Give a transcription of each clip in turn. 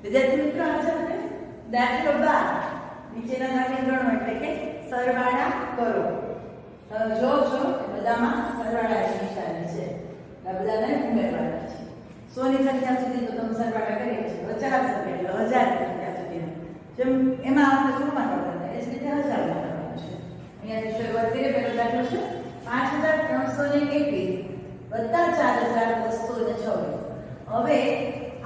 વિદ્યાર્થી મિત્રો આજે આપણે દાખલો 12 નીચેના સમીકરણો એટલે કે સરવાળા કરો. જો બધામાં સરવાળાની નિશાની છે. આ બધાને ઉમેરવાના છે. 100 ની સંખ્યા સુધી તો તમે સરવાળા કરી છે. 50 એટલે 1000 ની સંખ્યા સુધી. જેમ એમાં આપણે શરૂમાં કરવાના એ જ રીતે 1000 માં કરવાનું છે. અહીંયાથી શરૂઆત કરીએ. પહેલો દાખલો છે 5321 વત્તા 4226. હવે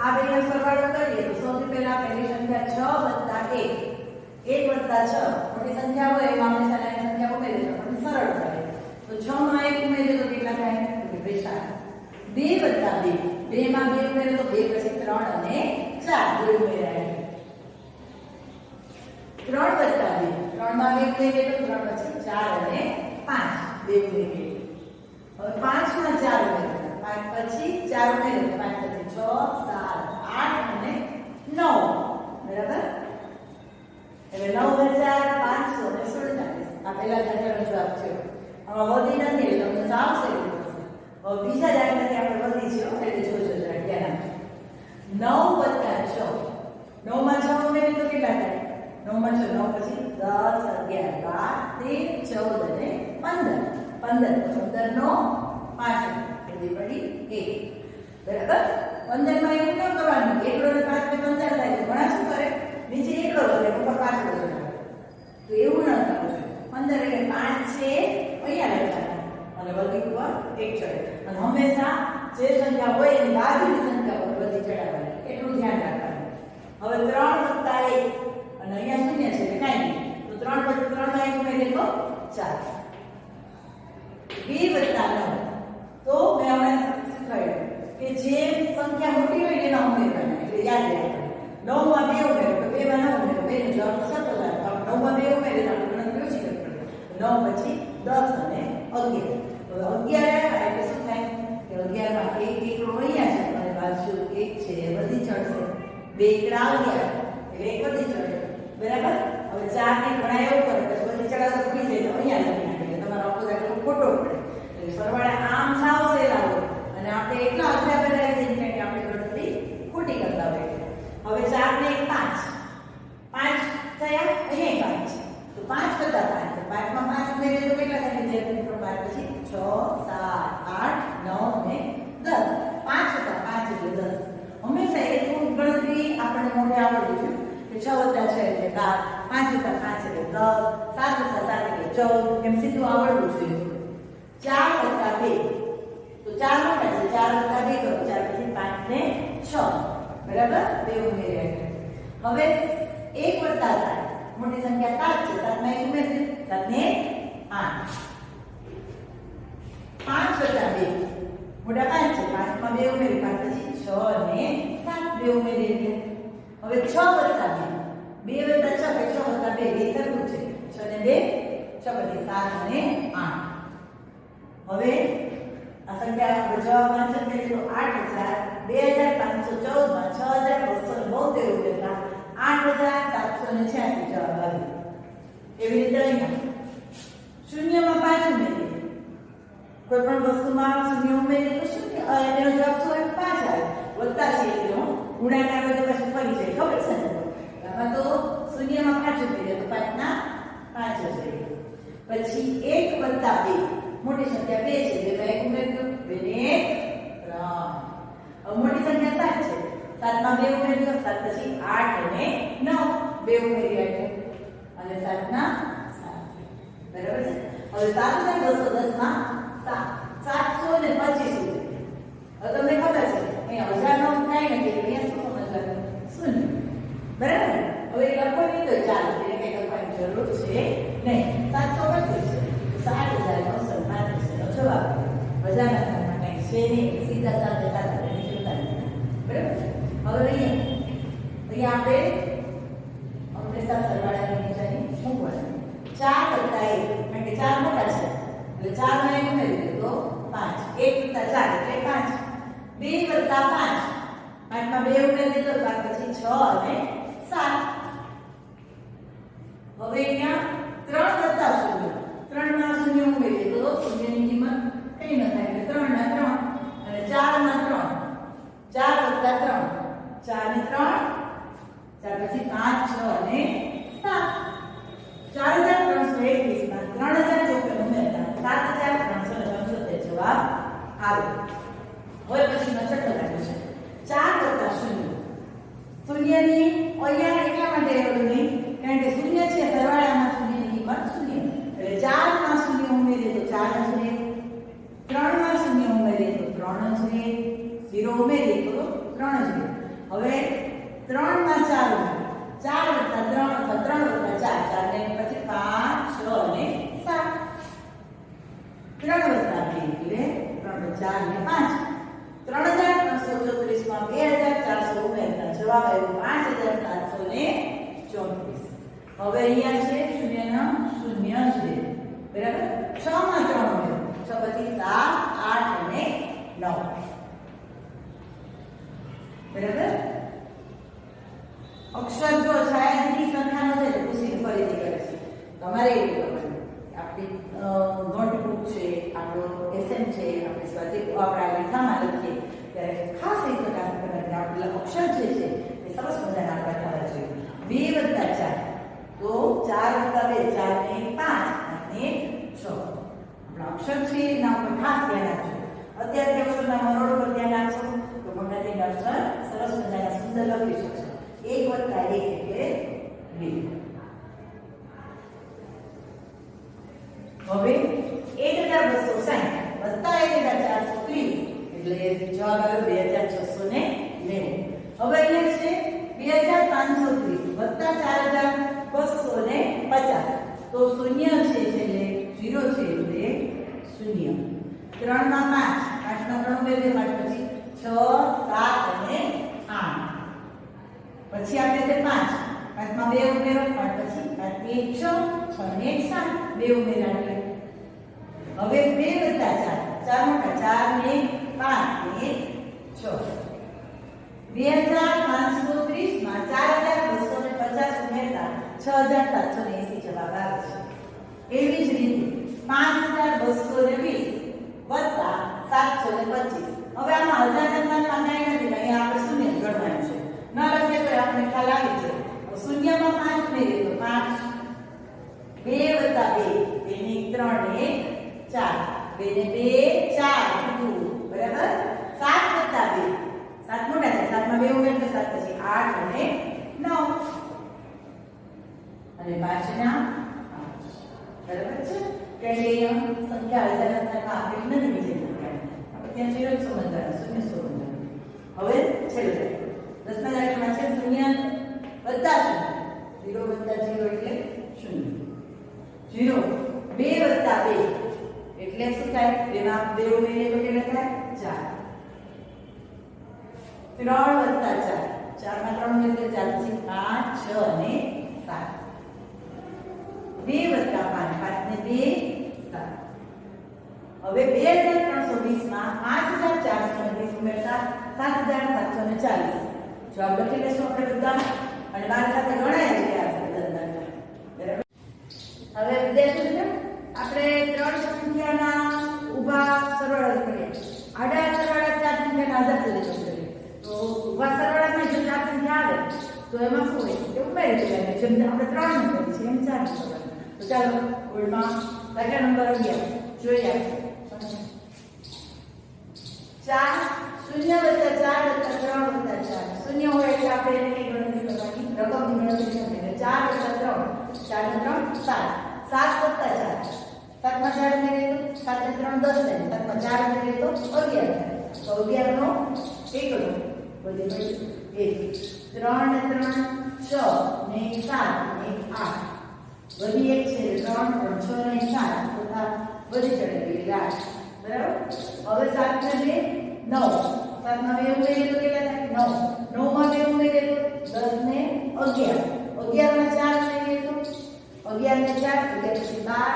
આ બેનો સરવાળો કરીએ તો સૌથી પહેલા પહેલી સંખ્યા 6 વત્તા 1 1 વત્તા 6 મોટી સંખ્યા હોય એમાં હંમેશા નાની સંખ્યા ઉમેરી દો પણ સરળ થાય. તો 6 માં 1 ઉમેરીએ તો કેટલા થાય? તો કે 2 વત્તા 2 2 માં 2 ઉમેરીએ તો 2 પછી 3 અને 4 2 ઉમેરાય. 3 વત્તા 2 3 માં 2 ઉમેરીએ તો 3 પછી 4 અને 5 2 ઉમેરીએ. હવે 5 માં 4 ઉમેરીએ 5 પછી 4 ઉમેરીએ તો 5 પછી 6 7 8 અને 9 બરાબર. એટલે 9547 આ પહેલા દાખલાનો જવાબ છે. આમાં વધી નથી એટલે તમને સાવ સહેલું પડશે. હવે બીજા દાખલાથી આપણે વધી છે એટલે જોજો જરા ધ્યાન આપજો. 9 વત્તા 6 9 માં 6 ઉમેરીએ તો કેટલા થાય? 9 માં 6 9 પછી 10 11 12 13 14 અને 15 15 નો 5 એટલે પડી 1 બરાબર. 15 માં એવું ન કરવાનું. એકડો ને 5 ને 15 થાય તો ઘણા શું કરે? નીચે એકડો લખે ઉપર 5 લખે. તો એવું ન કરવું જોઈએ. 15 એટલે 5 છે અહીંયા લખવાનું અને બધી ઉપર 1 ચડે. અને હંમેશા જે સંખ્યા હોય એની બાજુની સંખ્યા ઉપર બધી ચડાવવાની. એટલું ધ્યાન રાખવાનું. હવે 3 વત્તા 1 અને અહીંયા શૂન્ય છે એટલે કાંઈ નહીં. તો 3 વત્તા 3 માં 1 ઉમેરીએ તો 4. 2 વત્તા 9 તો મેં હમણાં શીખવાડ્યું કે જે સંખ્યા મોટી હોય એના ઉમેરવાના. એટલે યાદ રાખવાનું. 9 માં 2 ઉમેરો તો 2 માં 9 ઉમેરો 2 નો જવાબ 7 આવે. 9 માં 2 ઉમેરે તો આપણે ગણતરી ઓછી કરવી પડે. 9 પછી 10 અને 11. તો 11 આવે એટલે શું થાય કે 11 માં 1 એકડો અહીંયા છે અને બાજુ 1 છે એ બધી ચડશે. 2 એકડા આવ્યા એટલે 1 બધી ચડે બરાબર. હવે 4 ને ઘણા એવું કરે પછી બધી ચડાવતો ભૂલી જાય તો અહીંયા લખી નાખે. તમારો આખો દાખલો ખોટો પડે. એટલે સરવાળા આમ સાવ સહેલા હોય અને આપણે એટલા અઘરા બનાવી દઈએ કે આપણે ગણતરી ખોટી કરતા હોઈએ. હવે 4 ને 5 5 થયા અહીંયા 5 તો 5 વત્તા 5 તો 5 માં 5 ઉમેરીએ તો કેટલા થાય? વિદ્યાર્થી મિત્રો 5 પછી 6 7 8 9 ને 10 5 વત્તા 5 એટલે 10. હંમેશા એ થોડું ગણતરી આપણને મોઢે આવડવું જોઈએ કે 6 વત્તા 6 એટલે 12 5 વત્તા 5 એટલે 10 7 વત્તા 7 એટલે 14 એમ સીધું આવડવું જોઈએ. 4 વત્તા 2 તો 4 મોટા છે 4 વત્તા 2 કરો 4 પછી 5 ને 6 બરાબર 2 ઉમેર્યા. હવે 1 વત્તા 7 મોટી સંખ્યા 7 છે 7 માં 1 ઉમેરીએ 7 ને 8. 5 વત્તા 2 મોટા 5 છે 5 માં 2 ઉમેરીએ 5 પછી 6 ને 7 2 ઉમેરીએ. હવે 6 વત્તા 2 2 વત્તા 6 6 વત્તા 2 બે સરખું છે 6 ને 2 6 પછી 7 અને 8. હવે આ સંખ્યા જવાબ વાંચન કરીએ તો 8,2514 માં 6,272 ઉમેરતા 8,786 જવાબ આવ્યો. એવી રીતે અહીંયા શૂન્યમાં 5 ઉમેરીએ. કોઈ પણ વસ્તુમાં શૂન્ય ઉમેરીએ તો શૂન્ય એનો જવાબ શું આવે? 5 આવે. વત્તા છે એટલે ગુણાકાર હોય તો પછી ફરી જાય. ખબર છે ને? આમાં તો શૂન્યમાં 5 ઉમેરીએ તો 5 ના 5 જ રહે. પછી 1 વત્તા 2 મોટી સંખ્યા 2 છે 2 માં 1 ઉમેરી દો 2 ને 3. હવે મોટી સંખ્યા 7 છે 7 માં 2 ઉમેરી દો 7 પછી 8 અને 9 2 ઉમેરી અને 7 ના 7 બરાબર છે. હવે 7,210 માં 725 હવે તમને ખબર છે અહીંયા હજારનો કાંઈ નથી એટલે અહીંયા શું સમજવાનું? શૂન્ય બરાબર. હવે એ લખો નહીં તો ચાલો એટલે કંઈ લખવાની જરૂર છે નહીં. 725 60,935 નો જવાબ. બધાના ઘરમાં કંઈ છે નહીં સીધા સાથે સાથે ચિંતા નહીં બરાબર. હવે અહીંયા આપણે હંમેશા સરવાળાની નિશાની મૂકવાની. 4 વત્તા 1 કારણ કે 4 મોટા છે એટલે 4 માં 1 ઉમેરી દો તો 5 1 વત્તા 4 એટલે 5 2 વત્તા 5 5 માં 2 ઉમેરી દો 5 પછી 6 અને 7. હવે અહીંયા 3 વત્તા 0 3 માં 0 ઉમેરીએ તો 0 ની કિંમત કઈ ન થાય એટલે 3 ના 3 અને 4 માં 3 4 વત્તા 3 4 ને 3 4 4 ને પછી 5 6 અને 7 3 વત્તા 2 એટલે 3 4 ને 5 3334 માં 2400 ઉમેરતા જવાબ આવ્યો 5734. હવે અહીંયા છે શૂન્યના શૂન્ય છે બરાબર. 6 માં 3 ઉમેરો 6 પછી 7 8 અને 9 બરાબર. અક્ષર જો છાયાની સંખ્યાનો છે પૂછીને ફરીથી કરે છે તમારે એવું કરવાનું. આપણી નોટબુક છે, આપણો એસએમ છે, આપણે સ્વાધ્યાય આપણા લેખામાં લખીએ ત્યારે ખાસ એ પ્રકાર કરવાના આપણા અક્ષર જે છે એ સરસ મજાના આપણા થવા જોઈએ. 2 વત્તા 4 તો 4 વત્તા 2 4 ને 5 અને 6 આપણા અક્ષર છે એના ઉપર ખાસ ધ્યાન આપજો. અત્યારથી વસ્તુના મરોડ પર ધ્યાન આપશો તો મોટા થઈને અક્ષર સરસ મજાના સુંદર લખી શકશો. 1 વત્તા 1 એટલે 2. હવે 1260 વત્તા 1430 એટલે જવાબ આવ્યો 2690. હવે અહીંયા છે 2530 વત્તા 4250 તો શૂન્ય છે એટલે 0 છે એટલે શૂન્ય. 3 માં 5 5 માં 3 ઉમેરીએ 5 પછી 6 7 અને 8 પછી આપણે છે 5 5 માં 2 ઉમેરો 5 પછી 5 ને 1 6 6 ને 1 7 2 ઉમેરા એટલે હવે 2 વત્તા 4 4 મોટા 4 ને 5 ને 6 2530 માં 4250 ઉમેરતા 6780 જવાબ આવે છે. એવી જ રીતે 5220 વત્તા 725 હવે આમાં હજારના સ્થાનમાં કાંઈ નથી, અહીંયા આપણે શૂન્ય ગણવાનું છે. ન લખીએ તો આપણે ખ્યાલ આવી છે. શૂન્યમાં 5 ઉમેરીએ તો 5 2 વત્તા 2 તેની 3 ને 4 2 ને 2 4 સીધું બરાબર. 7 વત્તા 2 7 મોટા છે 7 માં 2 ઉમેરીએ તો 7 પછી 8 અને 9 અને પાછળના 5 બરાબર છે. એટલે સંખ્યા હજારના સ્થાનમાં આપેલી નથી બીજી સંખ્યા આપણે ત્યાં 0 સમજવાનું શૂન્ય સમજવાનું. હવે છેલ્લે 10 ના દાખલામાં છે શૂન્ય વત્તા 0 વત્તા 0 એટલે 0 0 2 વત્તા 2 એટલે શું થાય? 2 માં 2 ઉમેરીએ તો કેટલા થાય? 4 3 વત્તા 4 4 માં 3 ઉમેરીએ તો 4 પછી 5 6 અને 7 2 વત્તા 5 5 ને 2 7 હવે 2320 માં 5420 ઉમેરતા 7740 જવાબ લખી લેશું આપણે બધા અને મારી સાથે ગણાય છે આ બધા. હવે વિદ્યાર્થીઓ આપણે ત્રણ સંખ્યાના ઊભા સરવાળા કરીએ. આડા સરવાળા ચાર સંખ્યાના આધાર તરીકે કરીએ તો ઊભા સરવાળામાં જો ચાર સંખ્યા આવે તો એમાં શું હોય કે ઉમેરી દેવાય. જેમ આપણે 3 નંબર છે એમ 4 નંબર. તો ચાલો કોડમાં દાખલા નંબર 11 જોઈએ. 4 0 વત્તા 4 વત્તા 3 વત્તા 4 શૂન્ય હોય એટલે આપણે એની ગણતરી કરવાની, રકમની ગણતરી કરવાની. 4 વત્તા 3 4 ને 3 7 7 વત્તા 4 7 માં 4 ઉમેરીએ તો 7 ને 3 10 થાય. 7 માં 4 ઉમેરીએ તો 11 થાય. તો 11 નો એકડો બધી 1 3 ને 3 6 ને 7 ને 8 બધી 1 છે 3 6 ને 7 તથા બધી ચડેલી 8 બરાબર. હવે 7 ને 2 9 7 માં 2 ઉમેરીએ તો કેટલા થાય? 9 9 માં 2 ઉમેરીએ તો 10 ને 11 11 માં 4 ઉમેરીએ તો 11 ને 4 પછી 12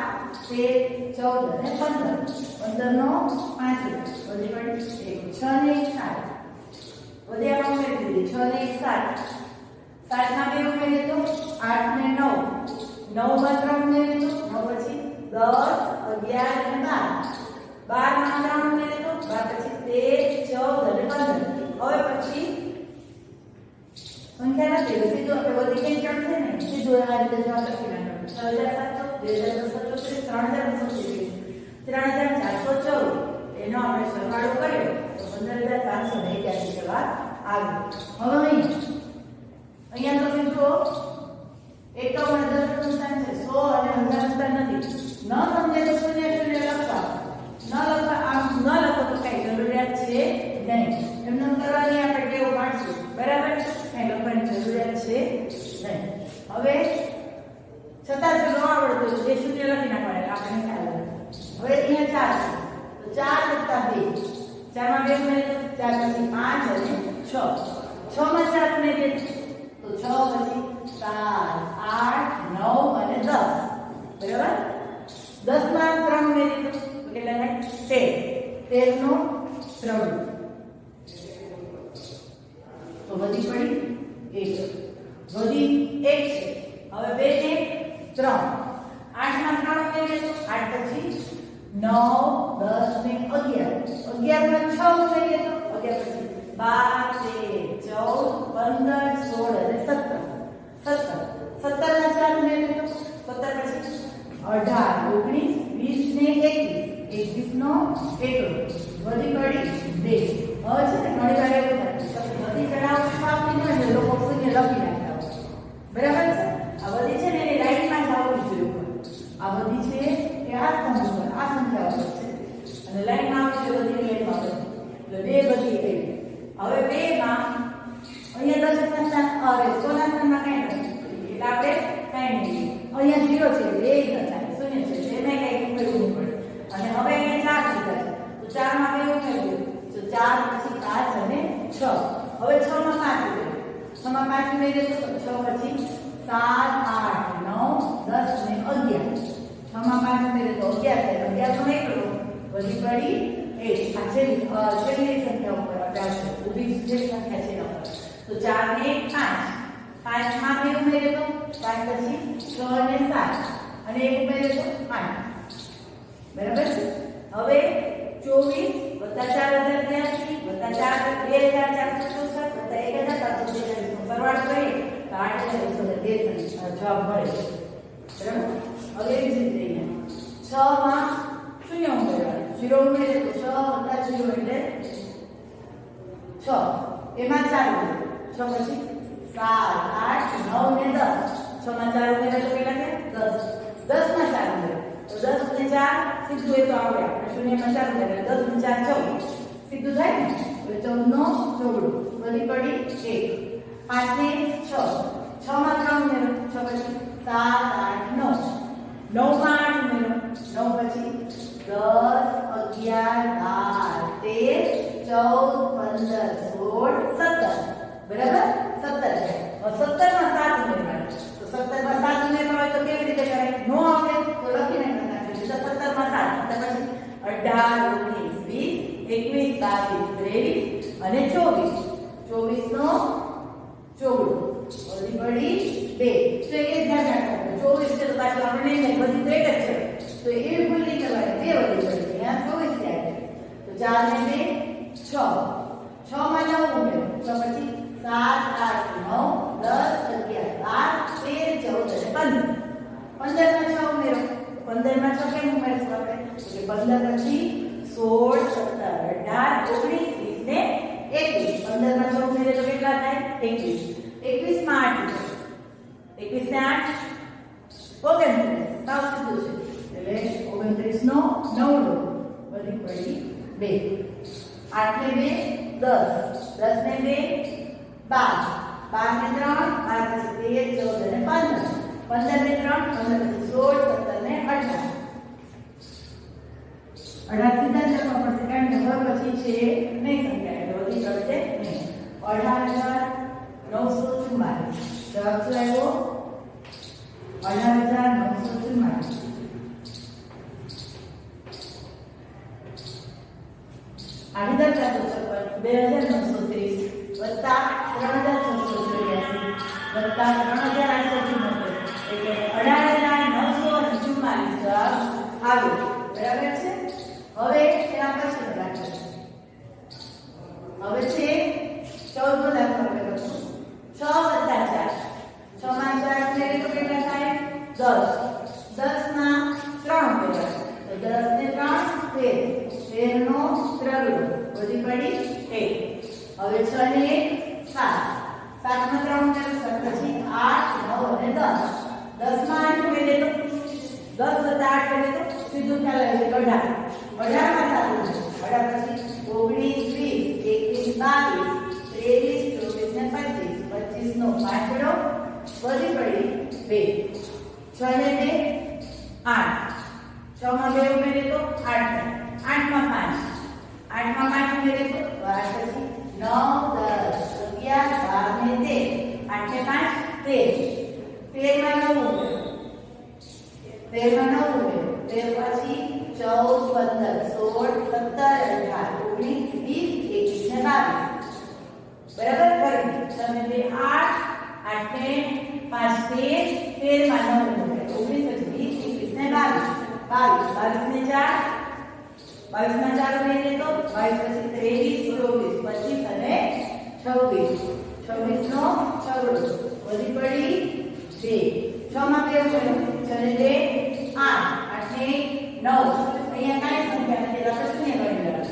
13 14 અને 15 15 નો 5 બધી પણ 6 ને 7 બધી આપણે ઉમેરી દીધી. 6 ને 7 7 માં 2 ઉમેરીએ તો 8 ને 9 9 માં 3 ઉમેરીએ તો 9 પછી 10 11 અને 12 12 માં 3 ઉમેરીએ તો 12 પછી 13 14 અને 15 હવે પછી સંખ્યા નથી સીધું આપણે બધી કેમ ચડશે ને સીધું આ રીતે જવાબ લખી નાખવાનો. 6700 2234 3414 એનો આપણે સરવાળો કર્યો તો 15581 જવાબ આવ્યો. હવે અહીંયા તમે જુઓ એકમ અને દશકનું સ્થાન છે 100 અને 1000 સ્થાન નથી. ન સમજે તો શૂન્ય શૂન્ય લખવા, ન લખવા આમ ન લખો તો કઈ જરૂરિયાત છે નહીં. એમને કરવાની આપણે ટેવ પાડશું બરાબર. કઈ લખવાની જરૂરિયાત છે નહીં. હવે ઉમેરે તો 4 પછી 5 અને 6. 6 માં 4 ઉમેરીએ તો 6 પછી 7 8 9 અને 10. બરાબર? 10 માં 3 ઉમેરીએ તો કેટલા થાય? 13. 13 નો 3 તો વધી પડી 1. વધી 1 છે. હવે 2 ને 3. 8 માં 3 ઉમેરીએ તો 8 પછી 9 10 ને 11. 11 માં 6 ઉમેરીએ તો 11 પછી 12 13 14 15 16 અને 17. 17 માં 4 ઉમેરીએ તો 17 પછી 18 19 20 ને 21. 21 નો 21. વધી પડી 2. હવે છે ને ઘણી વાર એવું થાય બધી ચડાવવા આપી ન હોય લોકો શૂન્ય લખી નાખતા હોય. બરાબર છે? આ બધી છે ને એની લાઈનમાં જ આવવી જોઈએ. આ બધી છે એ આ સ્તંભ ઉપર આ સંખ્યા ઉપર છે અને લાઈનમાં આવશે બધી લાઈનમાં આવે. એટલે 2 બધી ગઈ. હવે 2 માં અહીંયા દશકના સ્થાન અરે સોના સ્થાનમાં કાંઈ નથી એટલે આપણે કાંઈ નહીં. અહીંયા 0 છે 2 નથી શૂન્ય છે એને કાંઈ ઉમેરવું પડે. અને હવે અહીંયા 4 લીધા છે તો 4 માં 2 ઉમેરવું તો 4 પછી 5 અને 6. હવે 6 માં 5 ઉમેરીએ. 6 માં 5 ઉમેરીએ તો 6 પછી 7 8 9 10 ને 11. 6 માં 5 ઉમેરીએ તો 11 થાય. 11 નો એકડો વધી પડી 8. આ છેલ્લી સંખ્યા ઉપર આપણે ઊભી જે સંખ્યા છે એના ઉપર તો 4 ને 5. 5 માં 2 ઉમેરીએ તો 5 પછી 6 ને 7 અને 1 ઉમેરીએ તો 8. બરાબર છે? હવે 24 +4 +4 2464 +1464 સરવાળો કરીએ તો 8213 જવાબ મળે. બરાબર? હવે એવી જ રીતે 6 માં શૂન્ય ઉમેરવાનું. 0 ઉમેરીએ તો 6 + 0 એટલે 6. એમાં 4 ઉમેરીએ 6 પછી 7 8 9 ને 10. 6 માં 4 ઉમેરીએ તો કેટલા થાય? 10. 10 માં 4 ઉમેરીએ તો 10 ને 4 સીધું એ તો આવડે. આપણે શૂન્યમાં 4 ઉમેરીએ 10 ને 4 14. સીધું થાય ને? હવે 14 નો 14 વધી પડી 1. 5 ને 6. 6 માં 3 ઉમેરો 6 પછી 7 8 9. 9 માં 8 ઉમેરો 9 પછી 10 11 12 13 14 15 16 17. બરાબર? 17 છે. હવે 17 માં 7 ઉમેરવાનું. તો 17 માં 7 ઉમેરવા હોય તો કેવી રીતે કરાય? નો આવડે તો લખીને નાખીએ. તો 17 માં 7 પછી 18 19 20 21 22 23 અને 24. 24 નો 14 વધી પડી 2. તો એ ધ્યાન રાખવાનું. 24 છે તો પાછું આપણે નહીં બધી 3 જ છે તો એ ભૂલ નહીં કરવાની. 2 વધી પડી ત્યાં 24 થાય. તો 4 ને 2 6. 6 માં 9 ઉમેરો 6 પછી 7 8 9 10 11 12 13 14 અને 15. 15 માં 6 ઉમેરો. 15 માં 6 કેમ ઉમેરશું આપણે? એટલે 15 પછી 16 17 18 19 20 ને 21. 15 માં 6 ઉમેરીએ તો કેટલા થાય? 21. 21 માં 8 21 ને 8 29. સાવ સીધું છે એટલે 29 નો 9 વધી પડી 2. 8 ને 2 10 10 ને 2 12 12 ને 3 12 પછી 13 14 અને 15 15 ને 3 15 પછી 16 17 ને 18. 18 સીધા જવા પડશે કારણ કે હવે પછી છે નહીં સંખ્યા એટલે વધી ચડશે નહીં. 18944 જવાબ શું આવ્યો? 18944. આની દર 456 2930 વત્તા 3684 વત્તા 3874 એટલે 18944 જવાબ આવ્યો. બરાબર છે? હવે એના પછી દાખલો હવે છે 14 દાખલો કર્યો 6 + 4. 6 માં 4 ઉમેરીએ તો કેટલા થાય? 10. 10 માં 3 ઉમેર્યા તો 10 ને 3 13 નો 3 વધી પડી 1. હવે 6 ને 1 7. 7 માં 3 ઉમેરો પછી 8 9 અને 10. 10 માં 8 ઉમેરીએ તો 10 + 8 એટલે તો સીધું ખ્યાલ આવે 18. 18 માં 7 ઉમેરો 18 પછી 19 20 21 22 23 24 ને 25 25 નો 5 વધી પડી 2. 6 ને 2 8. 6 માં 2 ઉમેરીએ તો 8 થાય. 8 માં 5 આઠમાં 5 ઉમેરે તો 12 પછી 9 10 11 12 ને 13 8 ને 5 13 13 માં 9 ઉમેરો 13 માં 9 ઉમેરો 13 પછી 14 15 16 17 18 19 20 21 ને 22 બરાબર ફરી તમે બે 8 8 ને 5 13 13 માં 9 ઉમેરો 19 પછી 20 21 ને 22 22 ને 4 22 માં 4 ઉમેરીએ તો 22 પછી 23 24 25 અને 26 26 નો છગડો વધી પડી 2 6 માં 2 ઉમેરો 6 ને 2 8 8 ને 9 અહીંયા કાંઈ સંખ્યા નથી એટલે શૂન્ય ગણી લેવાનું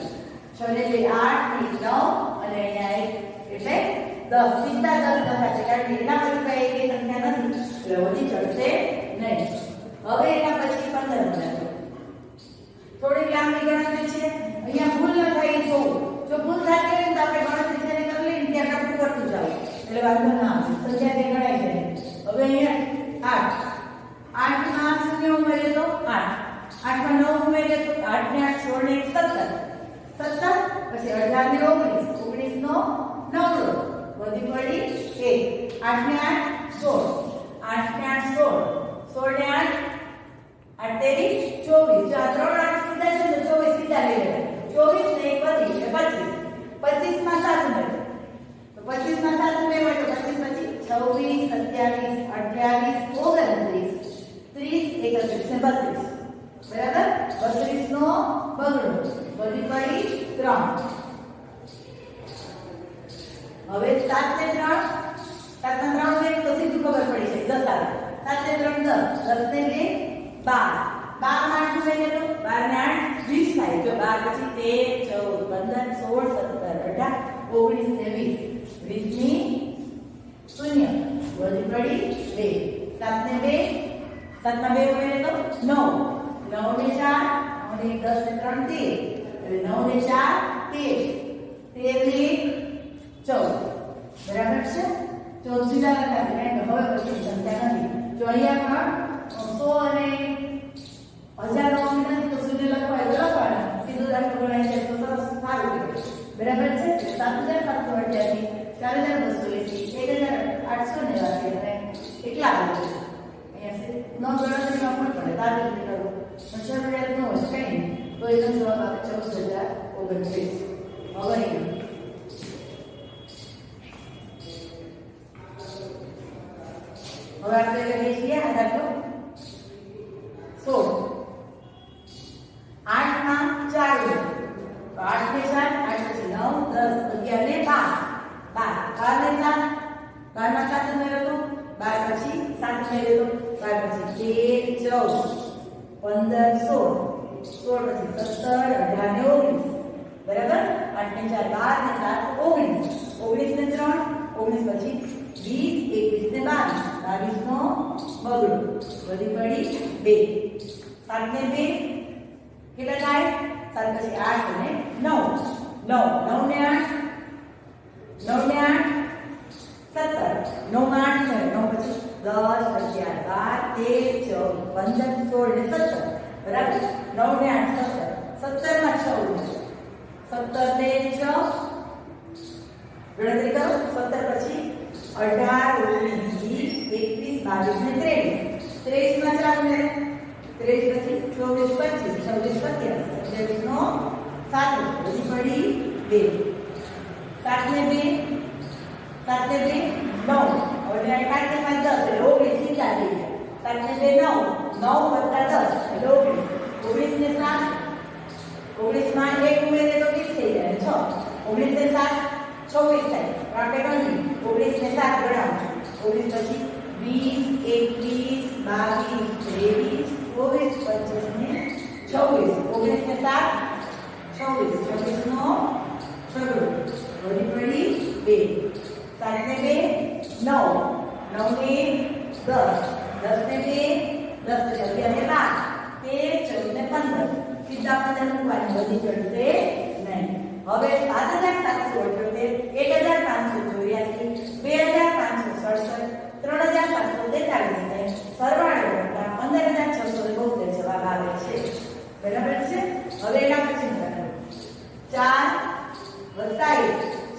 6 ને 2 8 9 અને અહીંયા 1 એટલે 10 સીધા 10 લખા છે કારણ કે એના પછી કઈ સંખ્યા નથી એટલે વધી ચડશે નહીં હવે એના પછી 15 ઉમેરો થોડી લાંબી ગણતરી છે અહીંયા ભૂલ ન થાય જો ભૂલ થતી હોય તો આપણે ગણતરી જેને કરી લઈએ ત્યાં કાપતું કરતું જાવ એટલે વાંધો ના આવે સંખ્યા તે ગણાય જાય હવે અહીંયા 8 માં 0 ઉમેરે તો 8 8 માં 9 ઉમેરે તો 8 ને 8 16 ને 17 17 પછી 18 ને 19 19 નો નવડો વધી પડી 1 8 ને 8 16 8 ને 8 16 16 ને 8 8 તેરી 24 જો આ ત્રણ 8 સીધા છે તો 24 સીધા લઈ લેવાય 24 ને 1 વધી એટલે 25 25 માં 7 ઉમેરો તો 25 માં 7 ઉમેરો તો 25 પછી 26 27 28 29 30 31 ને 32 બરાબર 32 નો બગડો વધી પડી 3 હવે 7 ને 3 7 માં 3 ઉમેરી તો સીધું ખબર પડી જાય 10 આવે 7 ને 3 10 10 ને 2 12 12 માં 8 ઉમેરીએ તો 12 ને 8 20 થાય જો 12 પછી 13 14 15 16 17 18 19 20 ની 0 વધી પડી 2 7 માં 2 ઉમેરીએ તો 9 9 ને 4 9 ને 10 ને 3 13 એટલે 9 ને 4 13 13 ને 14 બરાબર છે 14 સીધા લખાશે કારણ કે હવે પછી સંખ્યા નથી જો અહીંયા પણ 100 અને 1000 નો નથી તો સીધું લખવાય તો લખવાના સીધું દાખલો ગણાય છે તો સરસ સારું બરાબર છે 7788 4280 1889 અને એટલા આવે નો ગણતરીમાં પણ પડે તારીખ કરો પણ જરૂરિયાત ન હોય કઈ નહીં તો એનો જવાબ આવે 14029 હવે આપણે કરીએ છીએ આ દાખલો 16 8 માં 4 તો 8 ને 4 8 પછી 9 10 11 ને 12 12 ને 7 12 માં 7 ઉમેરો તો 12 પછી 7 ઉમેરો તો 12 પછી 13 14 15 16 16 પછી 17 18 19 બરાબર 8 ને 4 12 ને 7 19 19 ને 3 19 પછી 20 21 ને 22 નો બગડો વધી પડી 2 7 ને 2 કેટલા થાય 7 પછી 8 અને 9 9 ને 8 9 ને 8 17 9 માં 8 થાય 9 પછી 10 11 12 13 14 15 16 ને 17 બરાબર 9 ને 8 17 17 માં 6 17 ને 6 ગણતરી કરો 17 પછી 18 19 20 21 22 ને 23 માં 4 ઉમેરો 23 પછી 24 25 26 27 નો 7 વધી પડી 2 7 ને 2 7 ને 2 9 હવે આ કાઢી માં 10 એટલે 19 સીધા થઈ ગયા 7 ને 2 9 9 + 10 એટલે 19 19 ને 7 19 માં 1 ઉમેરે તો 20 થઈ જાય 6 19 ને 7 26 થાય આપણે ગણી 19 ને 7 ગણાવો 19 પછી 20 21 22 23 24 25 ને 26 19 ને 7 26 26 નો છગડો વધી પડી 2 7 ને 2 9 9 ને 10 10 ને 2 10 પછી 11 ને 12 13 14 ને 15 સીધા 15 મૂકવાની વધી ચડશે નહીં હવે 7778 1584 2567 3543 સરવાળો કરતા 15672 જવાબ આવે છે બરાબર છે હવે એના પછી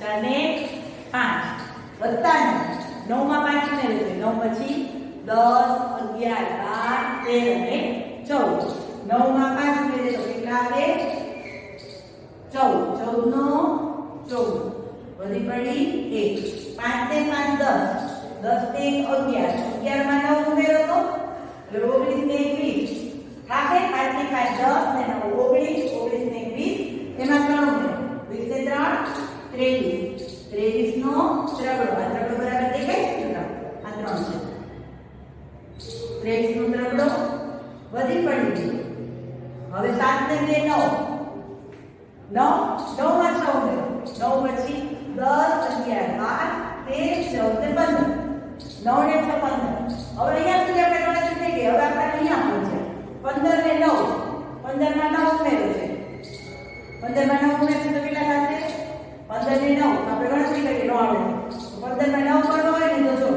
4 ને 5 વત્તા 9 માં 5 ઉમેરે છે 9 પછી 10 11 12 13 અને 14 9 માં 5 ઉમેરે તો કેટલા આવે 14 14 નો 14 વધી પડી 1 5 ને 5 10 10 ને 11 11 માં 9 ઉમેરો તો એટલે 19 ને 21 થાશે 5 ને 5 10 ને 9 19 19 ને 20 એમાં 3 ઉમેરો 20 ને 3 23 23 નો ત્રગડો આ ત્રગડો બરાબર દેખાય છે આ 3 છે 23 નો ત્રગડો વધી પડી હવે 7 ને 2 9 9 માં 6 ઉમેરો 9 પછી 10 11 12 13 14 15 9 ને 6 15 હવે અહીંયા સુધી આપણે ગણતરી થઈ ગઈ હવે આપણે અહીંયા પહોંચ્યા 15 ને 9 15 માં 9 ઉમેરો છે 15 માં 9 ઉમેરશે તો કેટલા થશે 15 ને 9 આપણે ગણતરી કરી નો આવડે 15 માં 9 કરવો હોય ને તો જો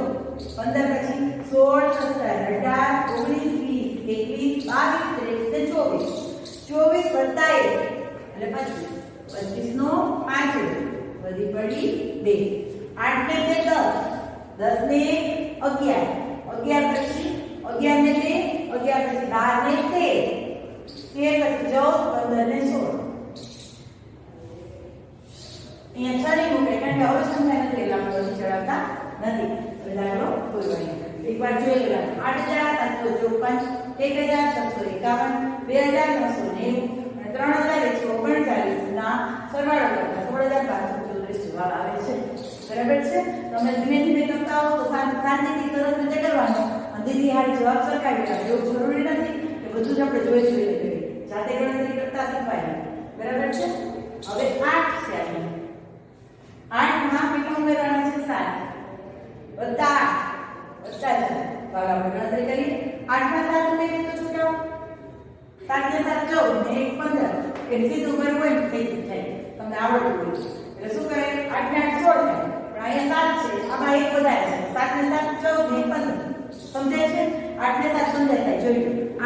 15 પછી 16 17 18 19 20 21 22 23 24 વત્તા 1 એટલે 25 નો 5 વધી પડી 2 8 ને 10 10 ને 11 11 પછી 11 ને 2 11 પછી 12 ને 13 13 પછી 14 15 ને 16 અહીંયા છરી મૂકે કારણ કે હવે સમજાય નથી એટલે આપણે વધી ચડાવતા નથી એટલે દાખલો કોઈ વળી એકવાર જોઈ લેવાનું 8754 1651 2990 3139 ના સરવાળો કરતા 16534 જવાબ આવે છે બરાબર છે તમે ધીમે ધીમે કરતા હો તો શાંતિથી સરસ રીતે કરવાનું અને દીદી હારી જવાબ સરખાવી આપે એવું જરૂરી નથી કે બધું જ આપણે જોઈ કરીએ જાતે ગણતરી કરતા શીખવાય બરાબર છે હવે 8 છે 8 માં કેટલા ઉમેરવાના છે 7 વત્તા વત્તા છે તો આપણે ગણતરી કરીએ 8 માં 7 ઉમેરીએ તો શું જાવ 7 ને 7 14 ને 1 15 કે સીધું કરવું હોય ને થઈ જાય તમને આવડતું હોય એટલે શું કરે 8 ને 8 16 થાય પણ અહીંયા 7 છે આમાં 1 વધારે છે 7 ને 7 14 ને 15 સમજાય છે 8 ને 7 15 થાય જોઈ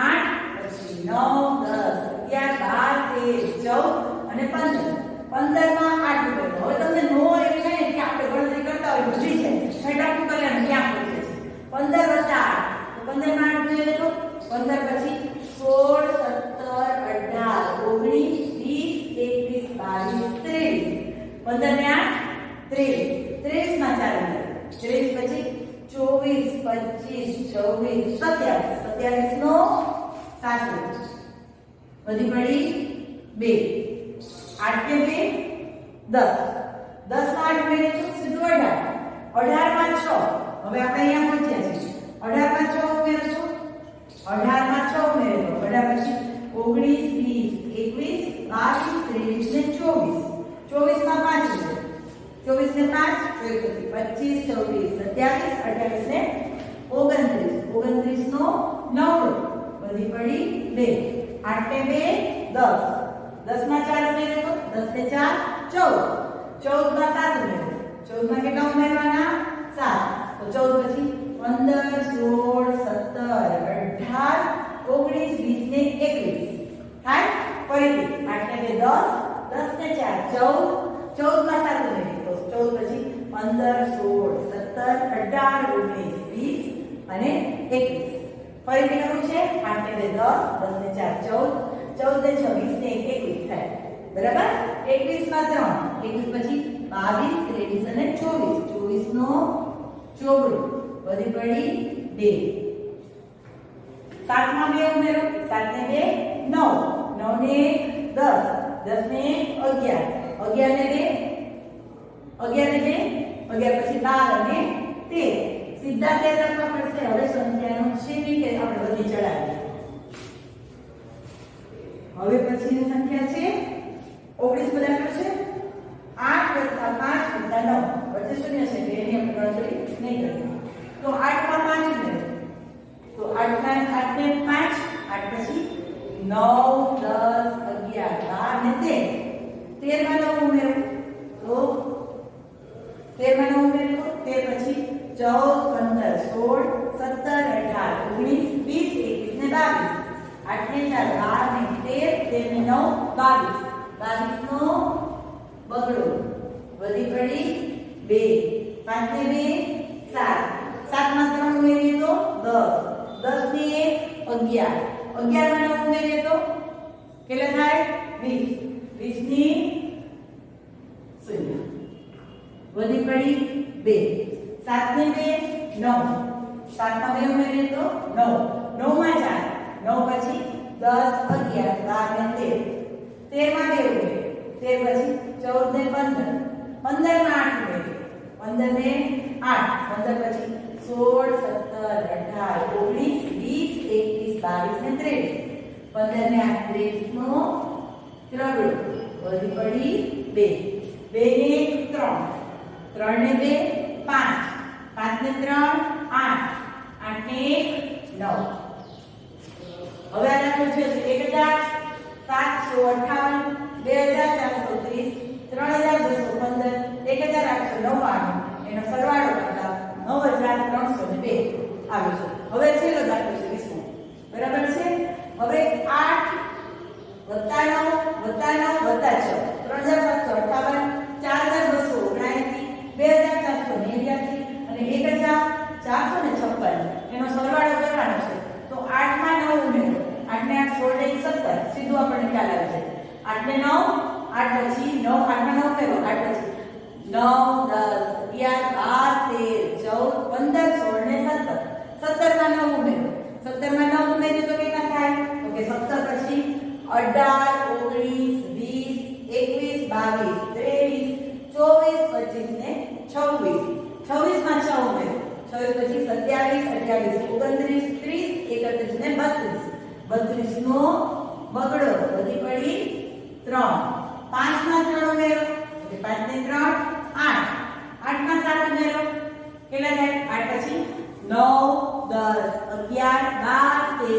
8 પછી 9 10 11 12 13 14 અને 15 15 માં 8 ઉમેરો હવે તમને નો એવી થાય કે આપણે ગણતરી કરતા હોય ભૂલી જાય છેટાકું કર્યા ક્યાં પહોંચે છે 15 વત્તા 8 તો 15 માં 8 ઉમેરો તો 15 પછી 16 17 18 19 20 21 22 23 15 ને 8 23 23 માં 4 ઉમેરો 23 પછી 24 25 26 27 નો 7 વધી પડી 2 8 ને 2 10 10 માં 8 ઉમેરીએ તો સીધું 18 18 માં 6 હવે આપણે અહીંયા પહોંચ્યા છીએ 18 માં 6 ઉમેરો છો 18 માં 6 ઉમેરો 18 પછી 19 20 21 22 23 ને 24 24 માં 5 24 ને 5 25 26 27 28 ને 29 નો 9 વધી પડી 2 8 ને 2 10 10 માં 4 ઉમેરો તો 10 ને 4 14 14 માં 7 ઉમેરો 14 માં કેટલા ઉમેરવાના 7 તો 14 પછી 15 16 17 18 19 20 ને 21 થાય ફરીથી 8 ને 10 10 ને 4 14 14 માં 7 ઉમેરો તો 14 પછી 15 16 17 18 19 20 અને 21 ફરીથી કરવું છે 8 ને 10 10 ને 4 14 14 ને 6 20 ને 21 થાય બરાબર 21 માં 3 21 પછી 22 23 અને 24 24 નો 24 વધી પડી 2 7 માં 2 ઉમેરો 7 ને 2 9 9 ને 10 10 ને 11 11 ને 2 11 ને 2 11 પછી 12 અને 13 સીધા 13 લખવા પડશે હવે સંખ્યાનો સીધી કે આપણે બધી ચડાવીએ હવે પછીની સંખ્યા છે 19 બરાબર છે 8 + 5 + 9 વચ્ચે શૂન્ય છે એટલે એની આપણે ગણતરી નહીં કરીએ તો 8 માં 5 ઉમેરો તો 8 ને 5 8 પછી 9 10 11 12 ને 13 માં 9 ઉમેરો તો 13 માં 9 ઉમેરો 13 પછી 14 15 16 17 18 19 20 21 ને 22 8 ને 4 12 ને 13 13 ને 9 22 22 નો બગડો વધી પડી 2 5 ને 2 7 7 માં 3 ઉમેરીએ તો 10 10 ને 1 11 માં 9 ઉમેરીએ તો કેટલા થાય 20 20 ની 0 વધી પડી 2 7 ને 2 9 7 માં 2 ઉમેરીએ તો 9 9 માં 4 9 પછી 10 11 12 ને 13 માં 2 ઉમેરીએ 13 પછી 14 ને 15 15 માં 8 ઉમેરીએ 15 ને 8 15 પછી 16 17 18 19 20 21 22 ને 23 15 ને 8 23 નો ત્રણ વધી પડી 2 2 ને 3 3 ને 2 5 5 ને 3 8 8 ને 9 હવે આ દાખલો છે 1758 2430 3215 1899 એનો સરવાળો કરતા 9302 આવે છે. હવે છેલ્લો દાખલો છે 20મો. બરાબર છે. હવે 8 +9 +9 +6 3758 4279 2489 અને 1456 એનો સરવાળો કરવાનો છે. તો 8 માં 9 ઉમેરો 8 ને 8 16 ને 17 સીધું આપણને ખ્યાલ આવે છે. 8 ને 9 8 પછી 9 8 માં 9 ઉમેરો 8 પછી 9 10 11 12 13 14 15 16 ને 17 17 માં 9 ઉમેરો 17 માં 9 ઉમેરીએ તો કેટલા થાય તો કે 17 પછી 18 19 20 21 22 23 24 25 ને 26 26 માં 6 ઉમેરો 26 પછી 27 28 29 30 31 ને 32 32 નો બગડો વધી પડી 3 5 માં 3 ઉમેરો એટલે 5 ને 3 8 8 માં 7 ઉમેરો કેટલા થાય 8 પછી 9 10 11 12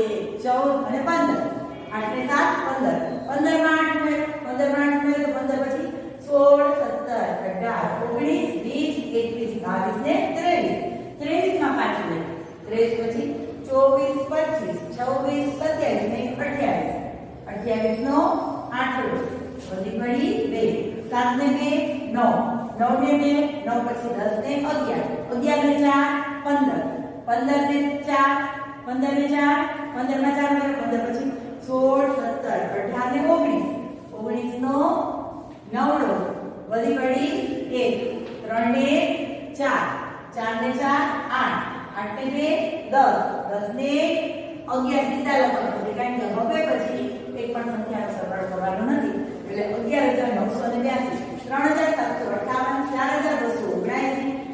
સીધા લખો કારણ કે હવે પછી એક પણ સંખ્યાનો સરવાળો કરવાનો નથી એટલે 11982 3758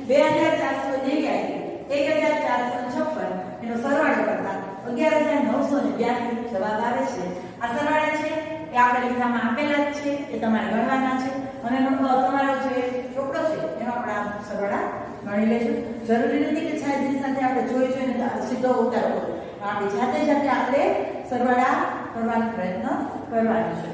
4279 1456 એનો સરવાળો કરતા 11982 જવાબ આવે છે. આ સરવાળા છે એ આપણે લીધામાં આપેલા જ છે એ તમારે ગણવાના છે અને તમારો જે ચોપડો છે એનો આપણે આ સરવાળા ગણી લેશું. જરૂરી નથી કે છાયાની સાથે આપણે જોઈને સીધો ઉતારો આપણે જાતે આપણે સરવાળા કરવાનો પ્રયત્ન કરવાનો છે.